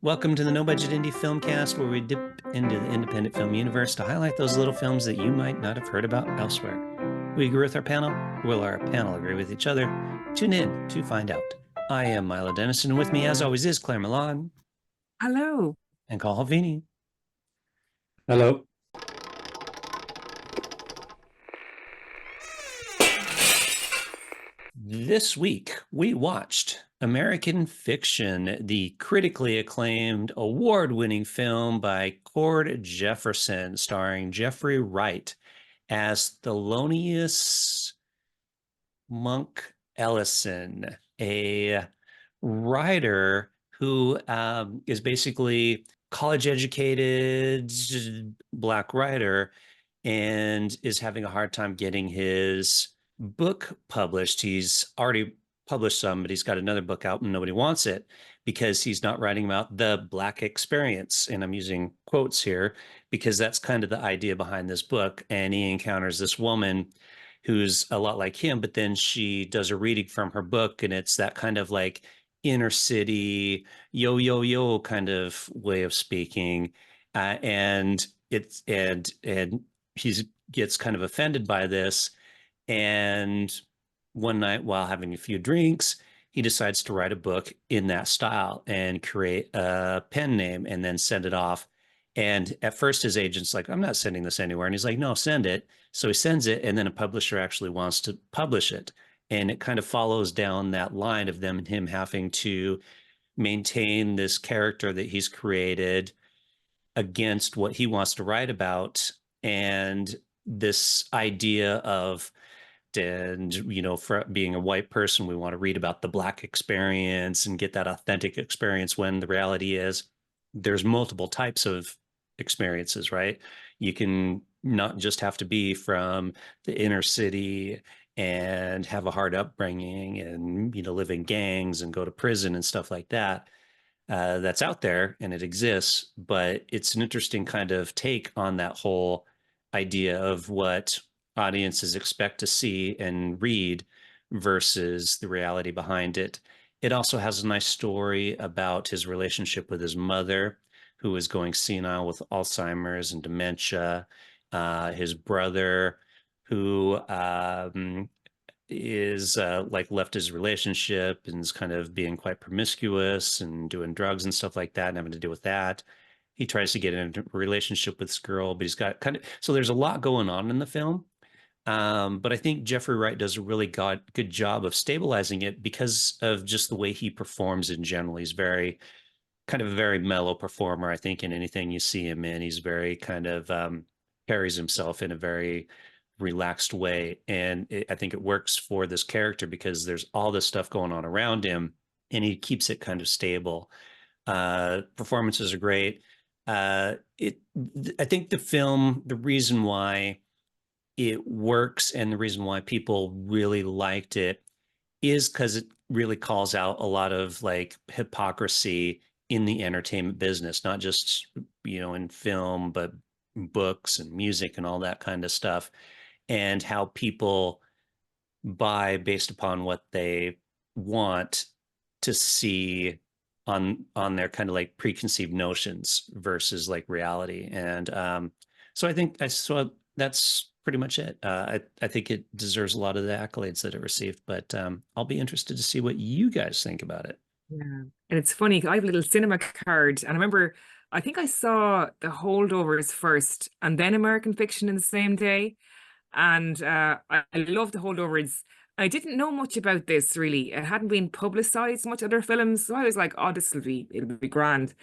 Welcome to the No Budget Indie Filmcast, where we dip into the independent film universe to highlight those little films that you might not have heard about elsewhere. We agree with our panel. Will our panel agree with each other? Tune in to find out. I am Milo Dennison, and with me, as always, is Claire Milan. Hello. And Carl Halvini. Hello. This week, we watched American Fiction, the critically acclaimed, award-winning film by Cord Jefferson, starring Jeffrey Wright as Thelonious Monk Ellison, a writer who is basically college-educated Black writer and is having a hard time getting his book published. He's already published some, but he's got another book out and nobody wants it because he's not writing about the Black experience. And I'm using quotes here because that's kind of the idea behind this book. And he encounters this woman who's a lot like him, but then she does a reading from her book, and it's that kind of like inner city yo kind of way of speaking, and he gets kind of offended by this. And one night, while having a few drinks, he decides to write a book in that style and create a pen name and then send it off. And at first, his agent's like, I'm not sending this anywhere. And he's like, no, send it. So he sends it, and then a publisher actually wants to publish it. And it kind of follows down that line of them and him having to maintain this character that he's created against what he wants to write about. And this idea of, and for being a white person, we want to read about the Black experience and get that authentic experience, when the reality is there's multiple types of experiences, right? You can not just have to be from the inner city and have a hard upbringing and live in gangs and go to prison and stuff like that. That's out there and it exists, but it's an interesting kind of take on that whole idea of what audiences expect to see and read versus the reality behind it. It also has a nice story about his relationship with his mother, who is going senile with Alzheimer's and dementia. His brother, who is like left his relationship and is kind of being quite promiscuous and doing drugs and stuff like that and having to deal with that. He tries to get into a relationship with this girl, but he's got so there's a lot going on in the film. But I think Jeffrey Wright does a really good job of stabilizing it because of just the way he performs in general. He's very kind of a very mellow performer, I think, in anything you see him in. He's very kind of carries himself in a very relaxed way. And I think it works for this character because there's all this stuff going on around him and he keeps it kind of stable. Performances are great. I think the film, the reason why it works and the reason why people really liked it is because it really calls out a lot of like hypocrisy in the entertainment business, not just, in film, but books and music and all that kind of stuff, and how people buy based upon what they want to see on their kind of like preconceived notions versus like reality. And so I think that's pretty much it. I think it deserves a lot of the accolades that it received, but I'll be interested to see what you guys think about it. Yeah. And it's funny, I have a little cinema card, and I remember, I think I saw The Holdovers first and then American Fiction in the same day. And I love The Holdovers. I didn't know much about this really. It hadn't been publicized much other films. So I was like, oh, it'll be grand.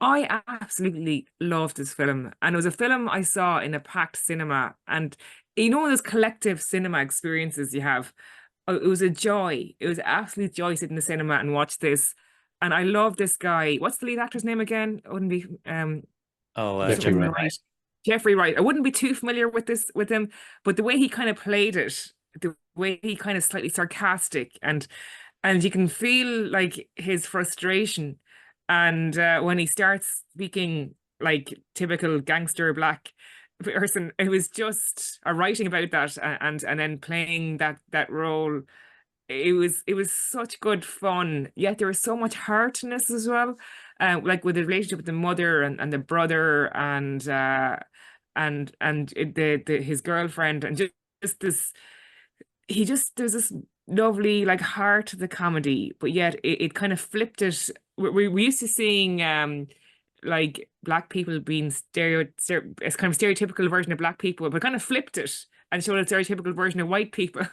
I absolutely loved this film. And it was a film I saw in a packed cinema. And those collective cinema experiences you have. It was a joy. It was absolute joy sitting in the cinema and watch this. And I love this guy. What's the lead actor's name again? It wouldn't be Jeffrey Wright. Jeffrey Wright. I wouldn't be too familiar with him, but the way he kind of played it, the way he kind of slightly sarcastic, and you can feel like his frustration. And when he starts speaking like typical gangster Black person, it was just a writing about that, and then playing that role. It was such good fun, yet there was so much heart in this as well. like with the relationship with the mother and the brother and his girlfriend, and just this, there's this lovely like heart to the comedy, but yet it kind of flipped it. We used to seeing like black people being it's kind of stereotypical version of black people, but kind of flipped it and showed a stereotypical version of white people.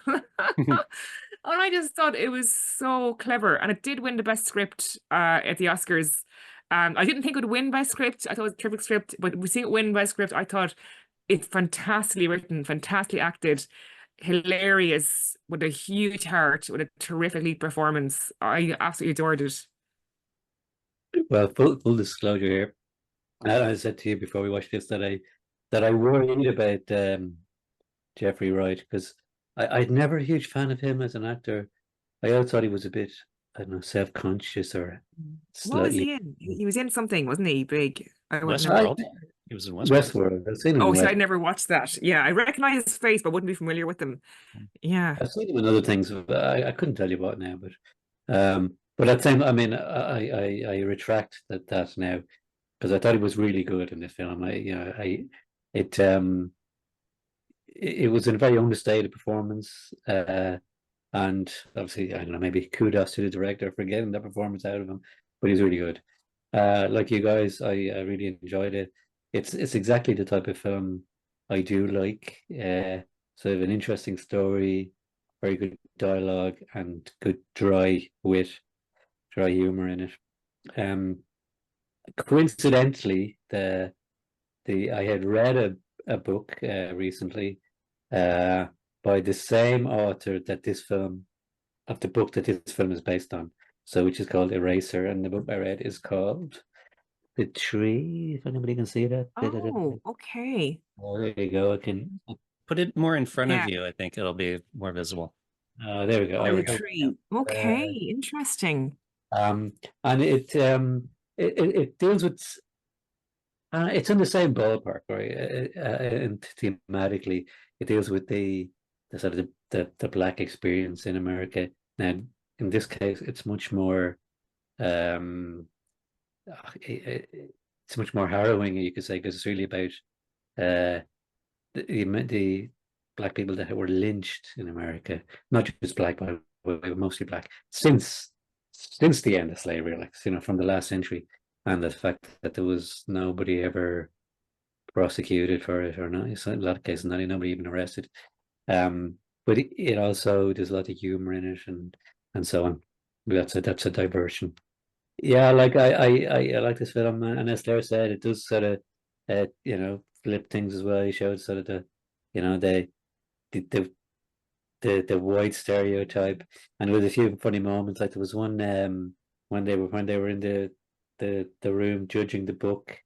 And I just thought it was so clever, and it did win the best script at the Oscars. I didn't think it would win best script. I thought it was a terrific script, but we see it win best script. I thought it's fantastically written, fantastically acted, hilarious, with a huge heart, with a terrific lead performance. I absolutely adored it. Well, full disclosure here. I said to you before we watched this that I worried about Jeffrey Wright, because I'd never a huge fan of him as an actor. I always thought he was a bit, I don't know, self-conscious or What was slightly he in? He was in something, wasn't he? Big. I wouldn't know. Westworld. He was in Westworld. Westworld. I've seen him Oh, in see, I Westworld. never watched that. Yeah, I recognize his face, but wouldn't be familiar with him. Yeah. I've seen him in other things. But I couldn't tell you what now, but at the same, I mean, I retract that now, because I thought he was really good in this film. It was a very understated performance, and obviously, I don't know, maybe kudos to the director for getting that performance out of him, but he's really good. Like you guys, I really enjoyed it. It's exactly the type of film I do like. Sort of an interesting story, very good dialogue, and good dry humor in it. Coincidentally, I had read a book recently by the same author that the book that this film is based on, so which is called Eraser, and the book I read is called The Tree. If anybody can see that. Oh, okay. Oh, there you go. I can Put it more in front Yeah. of you. I think it'll be more visible. there we go. Oh, we the go. tree. Okay, interesting. And it deals with it's in the same ballpark, right? And thematically, it deals with the sort of the black experience in America. Now, in this case, it's much more it's much more harrowing, you could say, because it's really about the black people that were lynched in America, not just black, but mostly black, since the end of slavery, like, from the last century, and the fact that there was nobody ever prosecuted for it, or not, in a lot of cases, nobody even arrested. But it also, there's a lot of humor in it, and so on. That's a diversion. Yeah, like I like this film, and as Claire said, it does sort of flip things as well. He showed sort of the white stereotype, and with a few funny moments. Like there was one when they were in the room judging the book,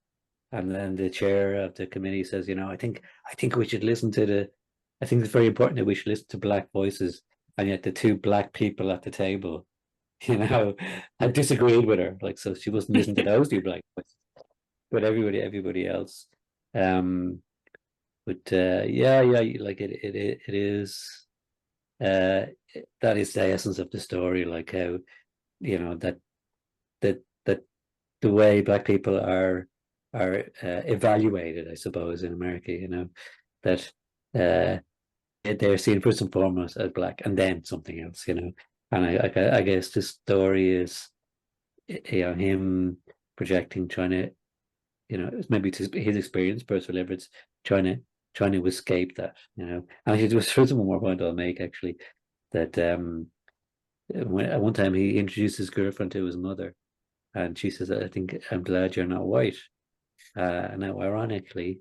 and then the chair of the committee says, I think we should listen to I think it's very important that we should listen to black voices, and yet the two black people at the table, I disagreed with her, like, so she wasn't listening to those two black voices, but everybody else. But yeah, like it is. That is the essence of the story, like how that the way black people are evaluated, I suppose, in America. That they're seen first and foremost as black, and then something else. And I guess the story is him projecting, trying to, maybe his experience, personal efforts, trying to escape that. And actually, there was one more point I'll make, actually, that at one time he introduced his girlfriend to his mother, and she says, "I think I'm glad you're not white." Now, ironically,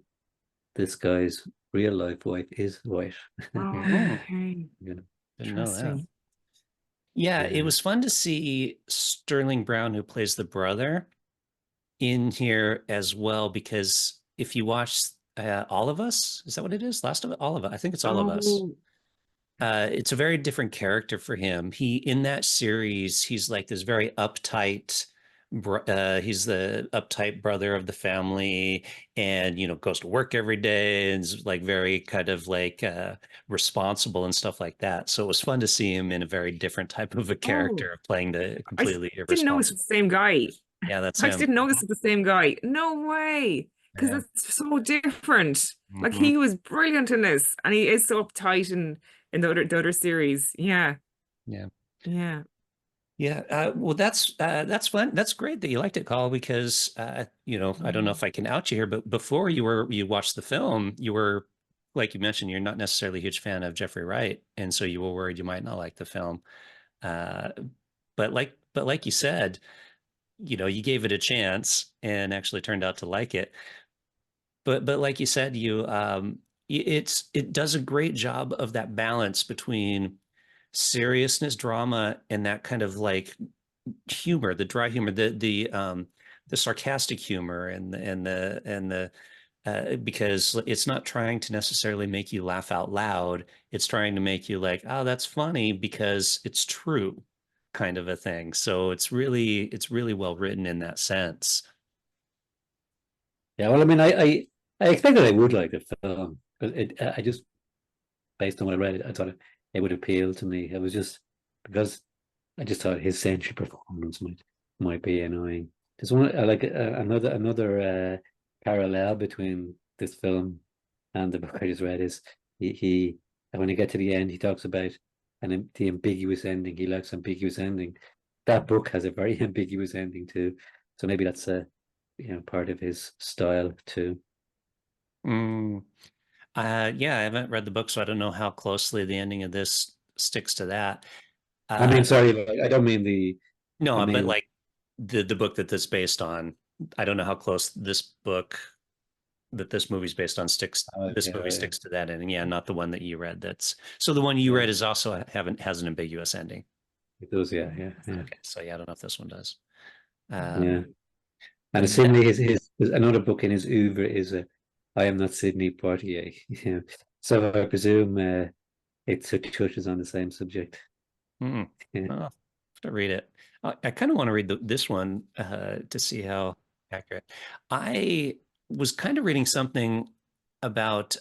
this guy's real life wife is white. Oh, okay. Didn't know that. Interesting. Yeah, it was fun to see Sterling Brown, who plays the brother, in here as well, because if you watch All of Us, is that what it is? All of Us. I think it's All of Us. Oh, It's a very different character for him. In that series, he's like this very uptight. He's the uptight brother of the family, and goes to work every day, and is like very kind of like responsible and stuff like that. So it was fun to see him in a very different type of a character, playing the I completely didn't know it was irresponsible. the same guy. Yeah, that's I just him. didn't know this is the same guy. No way. Because Yeah. it's so different. Like Hmm. he was brilliant in this, and he is so uptight in the other series. Yeah, Yeah. yeah. Yeah, well, that's fun. That's great that you liked it, Carl, because I don't know Mm. if I can out you here, but before you watched the film, you were, like you mentioned, you're not necessarily a huge fan of Jeffrey Wright, and so you were worried you might not like the film. Uh, but like you said, you gave it a chance and actually turned out to like it. But like you said, it does a great job of that balance between seriousness, drama, and that kind of like humor, the dry humor, the sarcastic humor, and the because it's not trying to necessarily make you laugh out loud. It's trying to make you like, oh, that's funny because it's true, kind of a thing. So it's really well written in that sense. Yeah, well, I mean, I expected I would like the film, but I just based on what I read, I thought it would appeal to me. It was just because I just thought his century performance might be annoying. There's one like another parallel between this film and the book I just read is he when you get to the end he talks about the ambiguous ending. He likes ambiguous ending. That book has a very ambiguous ending too, so maybe that's a part of his style too. Mm. Yeah, I haven't read the book, so I don't know how closely the ending of this sticks to that. I mean, Uh, sorry, like, I don't mean I no, but mean, like the book that this based on, I don't know how close this movie's based on sticks. This movie okay, sticks to that ending. Yeah, not the one that you read. That's so the one you yeah, read is also haven't has an ambiguous ending. it does, yeah, yeah, yeah, Okay, so yeah, I don't know if this one does. yeah. And But that, similarly, his another book in his oeuvre is "I Am Not Sidney Poitier." Yeah. So I presume it touches on the same subject. mm, Yeah. oh, I have to read it. I kind of want to read this one to see how accurate. I was kind of reading something about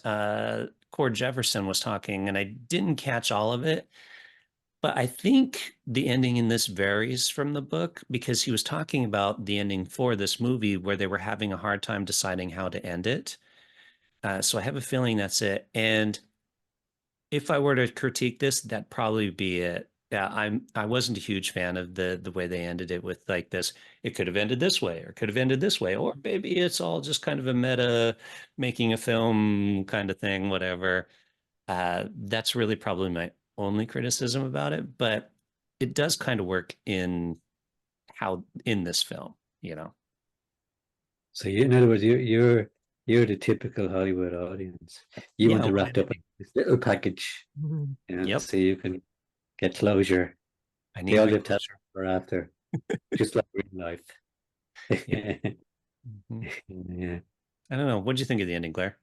Cord Jefferson was talking, and I didn't catch all of it. But I think the ending in this varies from the book because he was talking about the ending for this movie where they were having a hard time deciding how to end it. So I have a feeling that's it. And if I were to critique this, that'd probably be it. Yeah, I wasn't a huge fan of the way they ended it with like this. It could have ended this way, or could have ended this way, or maybe it's all just kind of a meta making a film kind of thing, whatever. That's really probably my only criticism about it, but it does kind of work in this film. So in other words, you're the typical Hollywood audience. You Yeah, want I it wanted wrapped up it. in this little package, Mhm. Yep, so you can get closure. I They need all my lived closure. happily ever after, just like real life. Yeah. Mhm. Yeah. I don't know. What did you think of the ending, Claire?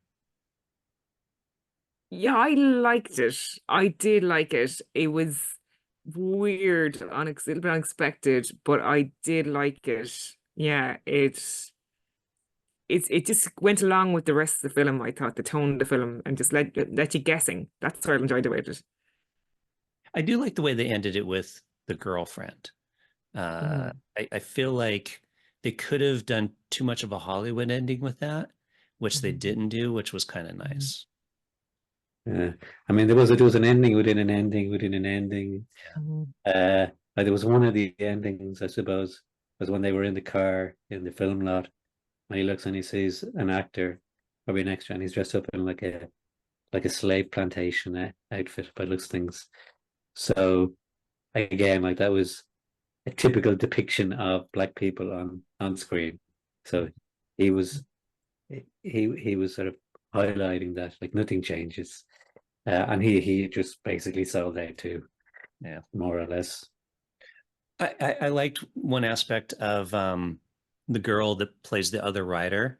Yeah, I liked it. I did like it. It was weird, a little bit unexpected, but I did like it. Yeah, it just went along with the rest of the film. I thought the tone of the film and just let you guessing. That's what I enjoyed about it. I do like the way they ended it with the girlfriend. Uh, Mm. I feel like they could have done too much of a Hollywood ending with that, which they Mhm. didn't do, which was kind of Mhm. nice. Yeah. I mean, there was an ending within an ending within an ending. Mhm. There was one of the endings, I suppose, was when they were in the car in the film lot, and he looks and he sees an actor, probably an extra, and he's dressed up in like a slave plantation outfit by looks things. So again, like that was a typical depiction of black people on screen. So he was he was sort of highlighting that like nothing changes, and he just basically sold out too, Yeah. more or less. I liked one aspect of the girl that plays the other writer,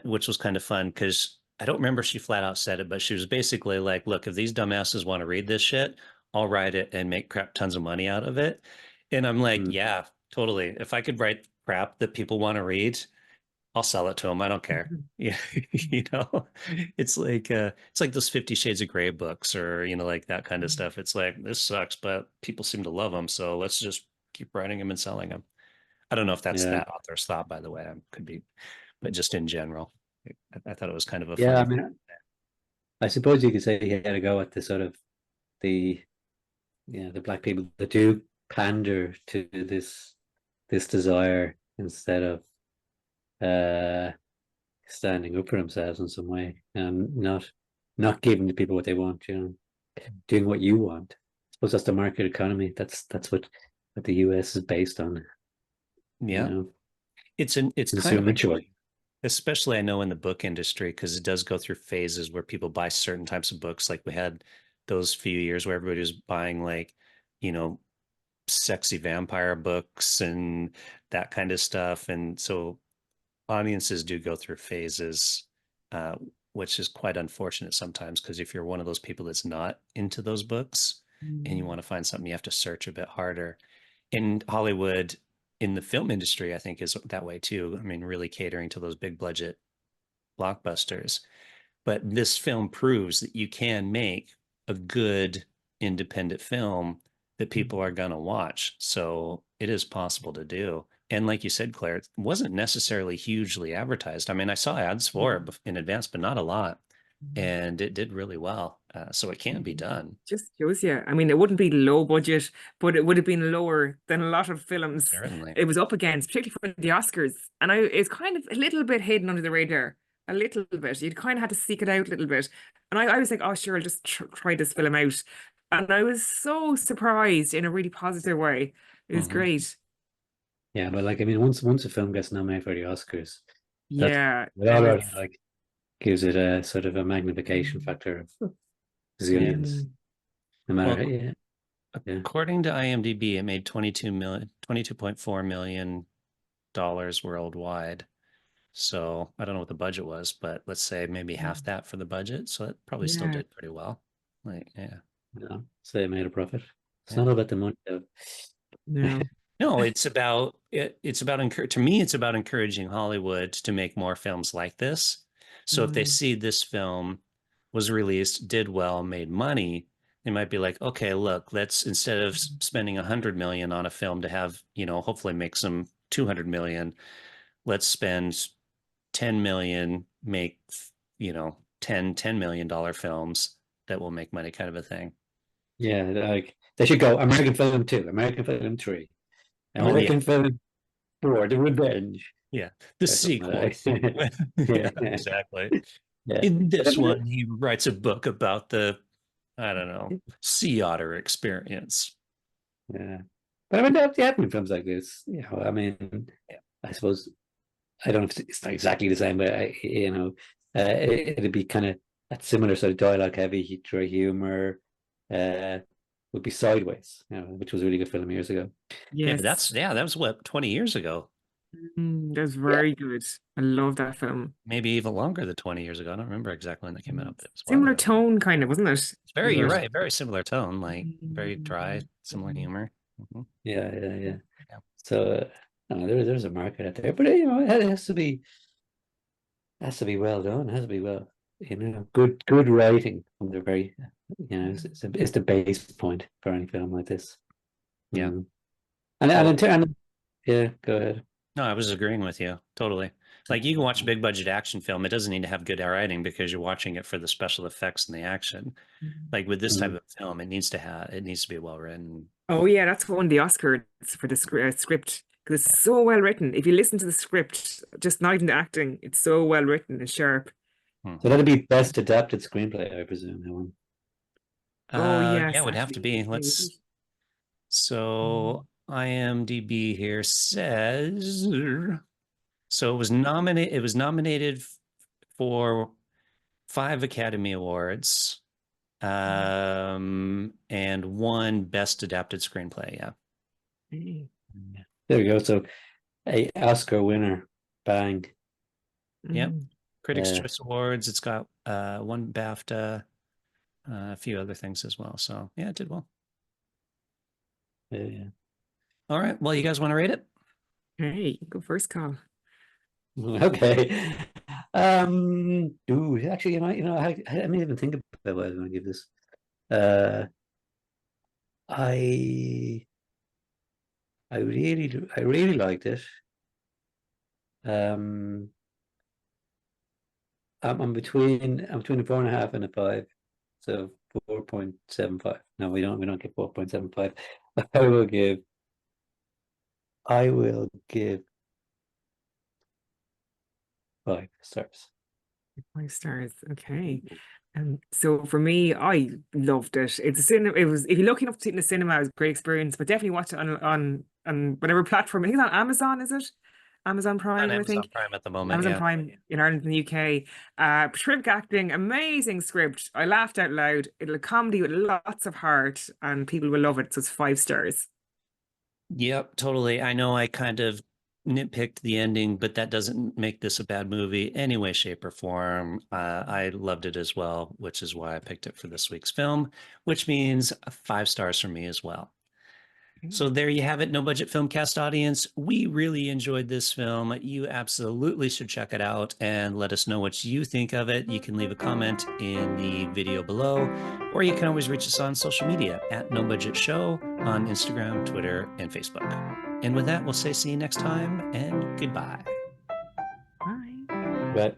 which was kind of fun because I don't remember if she flat out said it, but she was basically like, look, if these dumbasses want to read this shit, I'll write it and make crap tons of money out of it. And I'm like, Mm. yeah, totally. If I could write crap that people want to read, I'll sell it to them. I don't care. Mhm. Yeah, you know, it's like those 50 Shades of Grey books or like that kind of stuff. It's like this sucks, but people seem to love them, so let's just keep writing them and selling them. I don't know if that's Yeah. that author's thought, by the way. I could be, but just in general, I thought it was kind of a Yeah, funny. I mean, I suppose you could say he had to go at the sort of the the black people that do pander to this desire instead of uh standing up for themselves in some way and not giving the people what they want, doing what you want. I suppose that's the market economy. That's what the US is based on, you Yeah, know, it's kind of consumer choice. annoying, especially I know in the book industry, because it does go through phases where people buy certain types of books. Like we had those few years where everybody was buying like, you know, sexy vampire books and that kind of stuff. And so audiences do go through phases, uh, which is quite unfortunate sometimes because if you're one of those people that's not into those books and you Mm. want to find something, you have to search a bit harder. In Hollywood, in the film industry, I think is that way too. I mean, really catering to those big budget blockbusters. But this film proves that you can make a good independent film that people are going to watch. So it is possible to do. And like you said, Claire, it wasn't necessarily hugely advertised. I mean, I saw ads for it in advance, but not a lot. And it did really well. So it can be done. Just shows you. I mean, it wouldn't be low budget, but it would have been lower than a lot of films Certainly. it was up against, particularly for the Oscars. And it's kind of a little bit hidden under the radar, a little bit. You'd kind of had to seek it out a little bit. And I was like, oh, sure, I'll just try this film out. And I was so surprised in a really positive way. It was Mhm. great. Yeah, but like I mean, once a film gets nominated for the Oscars, that Yeah, it then already it's like gives it a sort of a magnification factor of Yeah. resilience. No Well, matter, yeah. according to IMDb, it made 22.4 million dollars worldwide. So I don't know what the budget was, but let's say maybe half that for the budget. So it probably still yeah, did pretty well. Like, yeah, So they made a profit. It's yeah. not about the money though. no. No, it's about it's about to me, it's about encouraging Hollywood to make more films like this. So if they Mm. see this film was released, did well, made money, they might be like, okay, look, let's instead of spending 100 million on a film to have, hopefully make some 200 million, let's spend 10 million, make, 10 million dollar films that will make money kind of a thing. Yeah, like they should go American Film 2, American Film 3, Oh yeah. American Film 4, The Revenge, Yeah. The or something sequel. like that. Yeah, Yeah, exactly. yeah. In But I this mean, one, he writes a book about the, I don't know, sea otter experience. yeah. But I mean, there have been films like this. I mean, Yeah. I suppose I don't know if it's not exactly the same, but it'd be kind of that similar sort of dialogue heavy, dry humor. Would be Sideways, which was a really good film years ago. Yeah, but Yes. that was what, 20 years ago, That's Yeah, very good. I love that film. maybe even longer than 20 years ago. I don't remember exactly when that came out, but it was a while Similar ago. tone, kind of, wasn't it? It's very, Wasn't you're it? right, very similar tone, like very dry, similar humor. Mhm. yeah. Yeah. So there's a market out there, but it has to be well done. It has to be good writing from the very, it's the base point for any film like this. Yeah. Mm. And Well, in turn, yeah, go ahead. no, I was agreeing with you totally. Like you can watch a big budget action film. It doesn't need to have good writing because you're watching it for the special effects and the action. Like with this type Mm. of film, it needs to be well written. Oh yeah, that's won the Oscar for the script because Yeah. it's so well written. If you listen to the script, just not even the acting, it's so well written and sharp. So Mhm. that'd be best adapted screenplay, I presume. That one. Oh Yeah, yes, it would have to actually, be. okay, is Let's it? Mm. so IMDb here says so it was nominated for 5 Academy Awards, and one Best Adapted Screenplay. Yeah. Mm. Yeah. There we go. So a Oscar winner, bang. Yep. Mm. Critics' Uh, Choice Awards. It's got one BAFTA, a few other things as well. So yeah, it did well. yeah. All right. Well, you guys want to rate it? Hey, go first, Carl. Okay. Actually, I didn't even think about what I was going to give this. Uh, I I really liked it. I'm between a 4.5 and a 5, so 4.75. No, we don't get 4.75. I will give I will give 5 stars. 5 stars. Okay. So for me, I loved it. It's a cinema. It was, if you're lucky enough to see it in the cinema, it was a great experience. But definitely watch it on whatever platform. I think it's on Amazon. Is it Amazon On Prime? I Amazon think Prime at the moment, Amazon yeah. Prime in Ireland and the UK. Terrific acting, amazing script. I laughed out loud. It'll a comedy with lots of heart, and people will love it. So it's 5 stars. Yep, totally. I know I kind of nitpicked the ending, but that doesn't make this a bad movie any way, shape, or form. I loved it as well, which is why I picked it for this week's film, which means 5 stars for me as well. So there you have it, No Budget Filmcast audience. We really enjoyed this film. You absolutely should check it out and let us know what you think of it. You can leave a comment in the video below, or you can always reach us on social media at No Budget Show on Instagram, Twitter, and Facebook. And with that, we'll say see you next time and goodbye. Bye. Right.